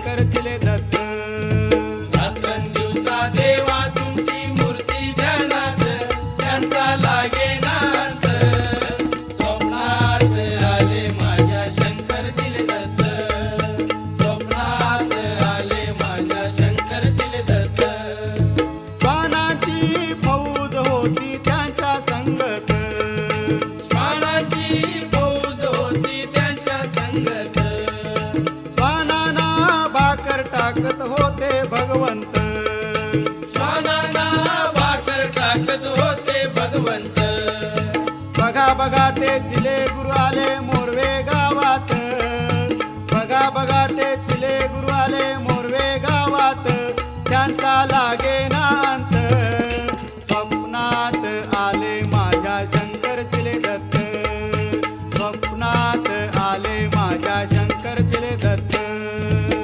शंकर चिले दत्त रात्रंदिवसा देवा तुमची मूर्ती ध्यानात त्यांचा लागे नार्थ स्वप्नात आले माझ्या शंकर चिले दत्त स्वप्नात आले माझ्या शंकर चिले दत्त श्वानाची फौज होती त्यांच्या संगत श्वानाची फौज होती त्यांच्या संगत श्वानांना भाकर टाकत होते भगवंत श्वानांना भाकर टाकत होते भगवंत बघा बघा ते चिले गुरु आले मोरवे गावात बघा बघा ते चिले गुरु आले मोरवे गावात त्यांचा लागे ना अंत